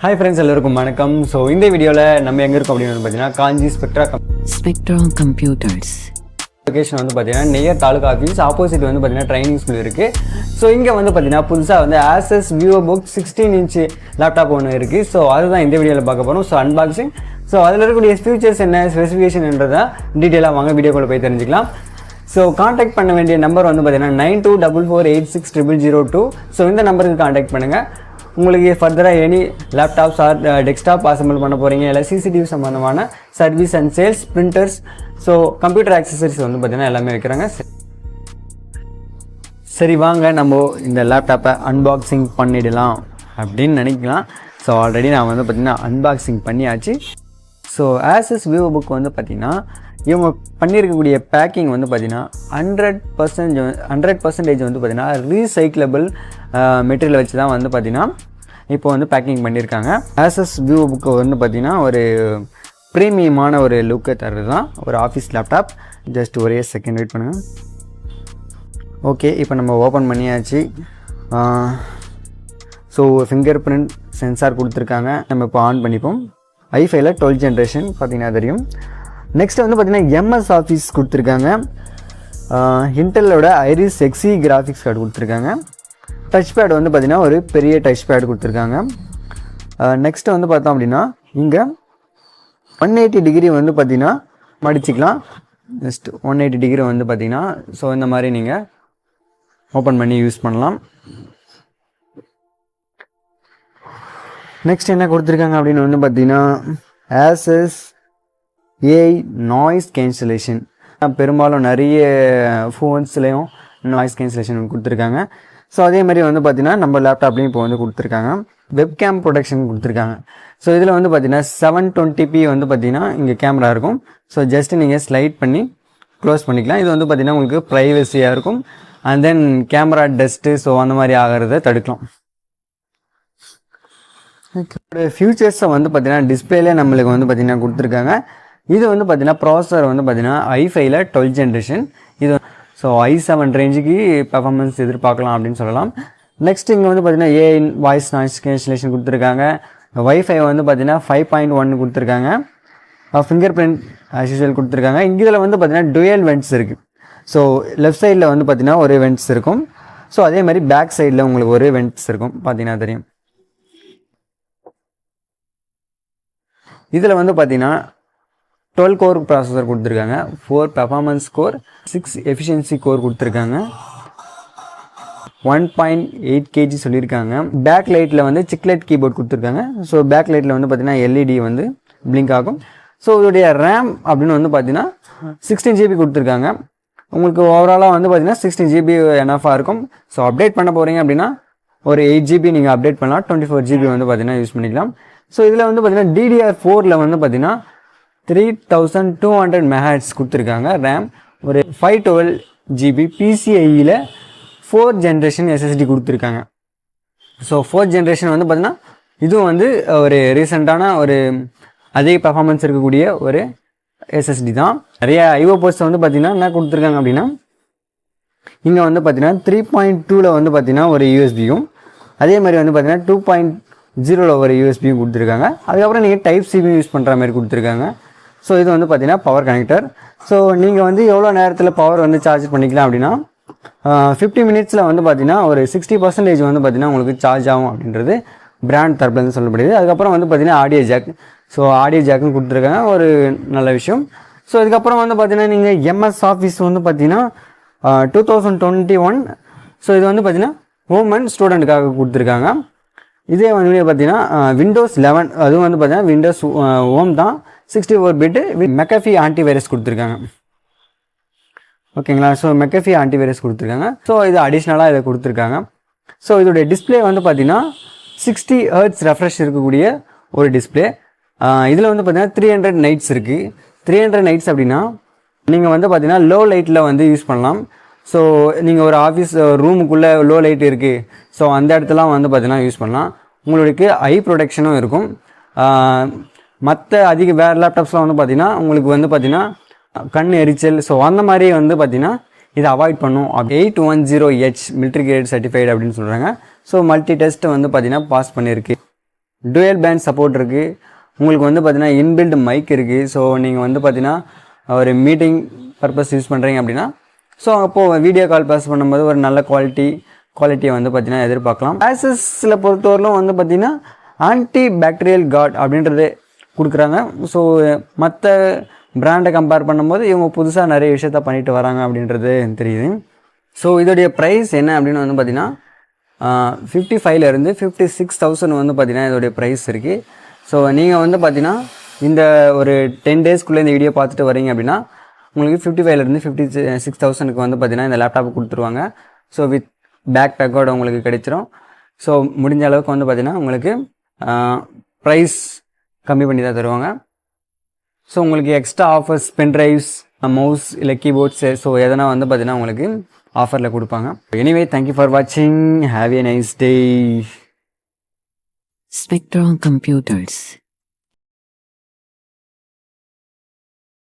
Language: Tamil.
Hi friends, எல்லாருக்கும் வணக்கம். ஸோ இந்த வீடியோவில் நம்ம எங்கே இருக்கோம் அப்படின்னு பார்த்தீங்கன்னா காஞ்சி ஸ்பெக்ட்ரா கம்ப்யூட்டர்ஸ் லொகேஷன் வந்து பார்த்தீங்கன்னா நியர் தாலுகா ஆஃபீஸ் ஆப்போசிட் வந்து பார்த்தீங்கன்னா ட்ரைனிங் ஸ்கூல் இருக்குது. ஸோ இங்கே வந்து பார்த்தீங்கன்னா புதுசாக வந்து Asus VivoBook 16 inch லேப்டாப் ஒன்று இருக்குது. ஸோ அதுதான் இந்த வீடியோவில் பார்க்க போகிறோம். ஸோ அன்பாக்சிங், ஸோ அதில் இருக்கக்கூடிய ஃபியூச்சர்ஸ் என்ன, ஸ்பெசிஃபிகேஷன்ன்றதை டீட்டெயிலாக வாங்க வீடியோக்குள்ளே போய் தெரிஞ்சுக்கலாம். ஸோ காண்டாக்ட் பண்ண வேண்டிய நம்பர் வந்து பார்த்தீங்கன்னா 9244860002. ஸோ இந்த நம்பருக்கு காண்டாக்ட் பண்ணுங்கள். உங்களுக்கு ஃபர்தராக any laptops R desktop assemble பண்ண போகிறீங்க, இல்லை சிசிடிவி சம்மந்தமான service and sales, printers, so computer accessories வந்து பார்த்திங்கன்னா எல்லாமே வைக்கிறாங்க. சரி வாங்க நம்ம இந்த லேப்டாப்பை அன்பாக்சிங் பண்ணிடலாம் அப்படின்னு நினைக்கலாம். ஸோ ஆல்ரெடி நான் வந்து பார்த்திங்கன்னா அன்பாக்சிங் பண்ணியாச்சு. ஸோ Asus VivoBook வந்து பார்த்திங்கன்னா இவங்க பண்ணியிருக்கக்கூடிய பேக்கிங் வந்து பார்த்திங்கன்னா 100% வந்து பார்த்திங்கன்னா ரீசைக்கிளபிள் மெட்டீரியல் வச்சு தான் வந்து பார்த்திங்கன்னா இப்போ வந்து பேக்கிங் பண்ணியிருக்காங்க. Asus VivoBook வந்து பார்த்திங்கன்னா ஒரு ப்ரீமியமான ஒரு லுக்கை தருது தான் ஒரு ஆஃபீஸ் லேப்டாப். ஜஸ்ட் ஒரே செகண்ட் வெயிட் பண்ணுங்கள். ஓகே, இப்போ நம்ம ஓப்பன் பண்ணியாச்சு. ஸோ ஃபிங்கர் பிரிண்ட் சென்சார் கொடுத்துருக்காங்க. நம்ம இப்போ ஆன் பண்ணிப்போம். i5ல 12th ஜென்ரேஷன் பார்த்திங்கன்னா தெரியும். நெக்ஸ்ட் வந்து பார்த்திங்கன்னா MS ஆஃபீஸ் கொடுத்துருக்காங்க. இன்டெல்லோட ஐரிஸ் எக்ஸி கிராஃபிக்ஸ் கார்டு கொடுத்துருக்காங்க. டச் பேட் வந்து பார்த்திங்கன்னா ஒரு பெரிய டச் பேட் கொடுத்துருக்காங்க. நெக்ஸ்ட்டு வந்து பார்த்தோம் அப்படின்னா இங்கே 180 டிகிரி வந்து பார்த்திங்கன்னா மடிச்சிக்கலாம். ஜஸ்ட் 180 டிகிரி வந்து பார்த்திங்கன்னா ஸோ இந்த மாதிரி நீங்கள் ஓப்பன் பண்ணி யூஸ் பண்ணலாம். நெக்ஸ்ட் என்ன கொடுத்துருக்காங்க அப்படின்னு வந்து பார்த்திங்கன்னா Asus AI நாய்ஸ் கேன்சலேஷன். பெரும்பாலும் நிறைய ஃபோன்ஸ்லேயும் நாய்ஸ் கேன்சலேஷன் கொடுத்துருக்காங்க. ஸோ அதே மாதிரி வந்து பார்த்திங்கன்னா நம்ம லேப்டாப்லேயும் இப்போ வந்து கொடுத்துருக்காங்க. வெப்கேம் ப்ரொடெக்ஷன் கொடுத்துருக்காங்க. ஸோ இதில் வந்து பார்த்திங்கன்னா 720p வந்து பார்த்திங்கன்னா இங்கே கேமரா இருக்கும். ஸோ ஜஸ்ட் நீங்கள் ஸ்லைட் பண்ணி க்ளோஸ் பண்ணிக்கலாம். இது வந்து பார்த்திங்கன்னா உங்களுக்கு ப்ரைவசியாக இருக்கும். And then camera dust so அந்த மாதிரி ஆகிறத தடுக்கலாம். ஃபியூச்சர்ஸை வந்து பார்த்திங்கன்னா டிஸ்பிளேலே நம்மளுக்கு வந்து பார்த்திங்கன்னா கொடுத்துருக்காங்க. இது வந்து பார்த்திங்கன்னா ப்ராசஸர் வந்து பார்த்திங்கன்னா i5ல 12th ஜென்ரேஷன். இது ஸோ i7 ரேஞ்சுக்கு பெர்ஃபார்மன்ஸ் எதிர்பார்க்கலாம் அப்படின்னு சொல்லலாம். நெக்ஸ்ட் இங்கே வந்து பார்த்திங்கன்னா AI வாய்ஸ் நாய்ஸ் கேன்சலேஷன் கொடுத்துருக்காங்க. Wi-Fi வந்து பார்த்திங்கன்னா 5.1 கொடுத்துருக்காங்க. ஃபிங்கர் பிரிண்ட் ஆஸ் யூசுவல் கொடுத்துருக்காங்க. இதில் வந்து பார்த்திங்கன்னா டுயல் வென்ட்ஸ் இருக்குது. ஸோ லெஃப்ட் சைடில் வந்து பார்த்திங்கன்னா ஒரு வென்ட்ஸ் இருக்கும். ஸோ அதே மாதிரி பேக் சைடில் உங்களுக்கு ஒரு வென்ட்ஸ் இருக்கும் பார்த்திங்கன்னா தெரியும். இதில் வந்து பார்த்திங்கன்னா 12 கோர் ப்ராசஸர் கொடுத்துருக்காங்க. 4 பெர்ஃபார்மன்ஸ் கோர், 6 எஃபிஷியன்சி கோர் கொடுத்துருக்காங்க. 1.8 kg சொல்லியிருக்காங்க. பேக் லைட்டில் வந்து சிக்லெட் கீபோர்ட் கொடுத்துருக்காங்க. ஸோ பேக் லைட்டில் வந்து பார்த்திங்கன்னா LED வந்து பிளிங்க் ஆகும். ஸோ இதோடைய ரேம் அப்படின்னு வந்து பார்த்திங்கன்னா 16 GB கொடுத்துருக்காங்க. உங்களுக்கு ஓவராலாக வந்து பார்த்திங்கன்னா 16 GB எனஃபாக இருக்கும். ஸோ அப்டேட் பண்ண போகிறீங்க அப்படின்னா ஒரு 8 GB நீங்கள் அப்டேட் பண்ணலாம். 24 GB வந்து பார்த்திங்கன்னா யூஸ் பண்ணிக்கலாம். ஸோ இதில் வந்து பார்த்திங்கன்னா DDR4ல் வந்து பார்த்திங்கன்னா 3200 MHz கொடுத்துருக்காங்க ரேம். ஒரு 512 GB PCIe 4th generation SSD கொடுத்துருக்காங்க. ஸோ 4th ஜென்ரேஷன் வந்து பார்த்திங்கன்னா இதுவும் வந்து ஒரு ரீசெண்டான ஒரு அதிக பர்ஃபார்மன்ஸ் இருக்கக்கூடிய ஒரு SSD தான். நிறைய IO போர்ட்ஸ் வந்து பார்த்திங்கன்னா என்ன கொடுத்துருக்காங்க அப்படின்னா இங்கே வந்து பார்த்திங்கன்னா 3.2ல் வந்து பார்த்திங்கன்னா ஒரு யூஎஸ்பியும், அதே மாதிரி வந்து பார்த்திங்கன்னா 2.0ல் ஒரு யூஎஸ்பியும் கொடுத்துருக்காங்க. அதுக்கப்புறம் நீங்கள் Type-C யூஸ் பண்ணுற மாதிரி கொடுத்துருக்காங்க. ஸோ இது வந்து பார்த்திங்கன்னா பவர் கனெக்டர். ஸோ நீங்கள் வந்து எவ்வளோ நேரத்தில் பவர் வந்து சார்ஜ் பண்ணிக்கலாம் அப்படின்னா 50 மினிட்ஸில் வந்து பார்த்திங்கன்னா ஒரு 60% வந்து பார்த்திங்கன்னா உங்களுக்கு சார்ஜ் ஆகும் அப்படின்றது பிராண்ட் தரப்புலேருந்து சொல்லப்படுது. அதுக்கப்புறம் வந்து பார்த்திங்கன்னா ஆடியோ ஜாக். ஸோ ஆடியோ ஜாக்குன்னு கொடுத்துருக்காங்க, ஒரு நல்ல விஷயம். ஸோ இதுக்கப்புறம் வந்து பார்த்திங்கன்னா நீங்கள் MS ஆஃபீஸ் வந்து பார்த்திங்கன்னா 2021. ஸோ இது வந்து பார்த்திங்கன்னா ஹோம் அண்ட் ஸ்டூடெண்ட்டுக்காக கொடுத்துருக்காங்க. இதே வந்து பார்த்திங்கன்னா Windows 11 அதுவும் வந்து பார்த்திங்கன்னா விண்டோஸ் ஹோம் தான். 64-bit McAfee ஆன்டிவைரஸ் கொடுத்துருக்காங்க. ஓகேங்களா? ஸோ McAfee ஆன்டிவைரஸ் கொடுத்துருக்காங்க. ஸோ இது அடிஷ்னலாக இதை கொடுத்துருக்காங்க. ஸோ இதோடைய டிஸ்பிளே வந்து பார்த்திங்கன்னா 60 Hz ரெஃப்ரெஷ் இருக்கக்கூடிய ஒரு டிஸ்பிளே. இதில் வந்து பார்த்திங்கன்னா 300 nights இருக்குது. 300 nights அப்படின்னா நீங்கள் வந்து பார்த்திங்கன்னா லோ லைட்டில் வந்து யூஸ் பண்ணலாம். ஸோ நீங்கள் ஒரு ஆஃபீஸ் ரூமுக்குள்ளே லோ லைட் இருக்குது, ஸோ அந்த இடத்துலாம் வந்து பார்த்திங்கன்னா யூஸ் பண்ணலாம். உங்களுக்கு ஐ ப்ரொடெக்ஷனும் இருக்கும். மற்ற அதிக வேறு லேப்டாப்ஸ்லாம் வந்து பார்த்திங்கன்னா உங்களுக்கு வந்து பார்த்திங்கன்னா கண் எரிச்சல், ஸோ அந்த மாதிரி வந்து பார்த்திங்கன்னா இதை அவாய்ட் பண்ணும். 810H மிலிட்ரி கிரேட் சர்டிஃபைடு அப்படின்னு சொல்கிறாங்க. ஸோ மல்டி டெஸ்ட் வந்து பார்த்திங்கன்னா பாஸ் பண்ணியிருக்கு. டுயல் பேண்ட் சப்போர்ட் இருக்குது. உங்களுக்கு வந்து பார்த்தீங்கன்னா இன்பில்ட் மைக் இருக்குது. ஸோ நீங்கள் வந்து பார்த்தீங்கன்னா ஒரு மீட்டிங் பர்பஸ் யூஸ் பண்ணுறீங்க அப்படின்னா ஸோ அப்போது வீடியோ கால் பாஸ் பண்ணும்போது ஒரு நல்ல குவாலிட்டியை வந்து பார்த்தீங்கன்னா எதிர்பார்க்கலாம். ஆசஸில் பொறுத்தவரையிலும் வந்து பார்த்தீங்கன்னா ஆன்டி பாக்டீரியல் கார்ட் அப்படின்றது கொடுக்குறாங்க. ஸோ மற்ற பிராண்டை கம்பேர் பண்ணும்போது இவங்க புதுசாக நிறைய விஷயத்த பண்ணிட்டு வராங்க அப்படின்றது தெரியுது. ஸோ இதோடைய ப்ரைஸ் என்ன அப்படின்னு வந்து பார்த்தீங்கன்னா 55,000 56,000 வந்து பார்த்தீங்கன்னா இதோடைய ப்ரைஸ் இருக்குது. ஸோ நீங்கள் வந்து பார்த்தீங்கன்னா இந்த ஒரு 10 டேஸ்க்குள்ளே இந்த வீடியோ பார்த்துட்டு வரீங்க அப்படின்னா உங்களுக்கு 55,000 56,000 வந்து பார்த்தீங்கன்னா இந்த லேப்டாப் கொடுத்துருவாங்க. ஸோ வித் பேக் பேக்கோட உங்களுக்கு கிடைச்சிரும். ஸோ முடிஞ்ச அளவுக்கு வந்து பார்த்தீங்கன்னா உங்களுக்கு ப்ரைஸ் கம்மி பண்ணி தான் தருவாங்க. ஸோ உங்களுக்கு எக்ஸ்ட்ரா ஆஃபர்ஸ் பென்ட்ரைவ்ஸ் மவுஸ் இல்லை கீபோர்ட்ஸு ஸோ எதனா வந்து பார்த்தீங்கன்னா உங்களுக்கு ஆஃபரில் கொடுப்பாங்க. எனிவே தேங்க்யூ ஃபார் வாட்சிங். Have a nice day. Spectrum Computers.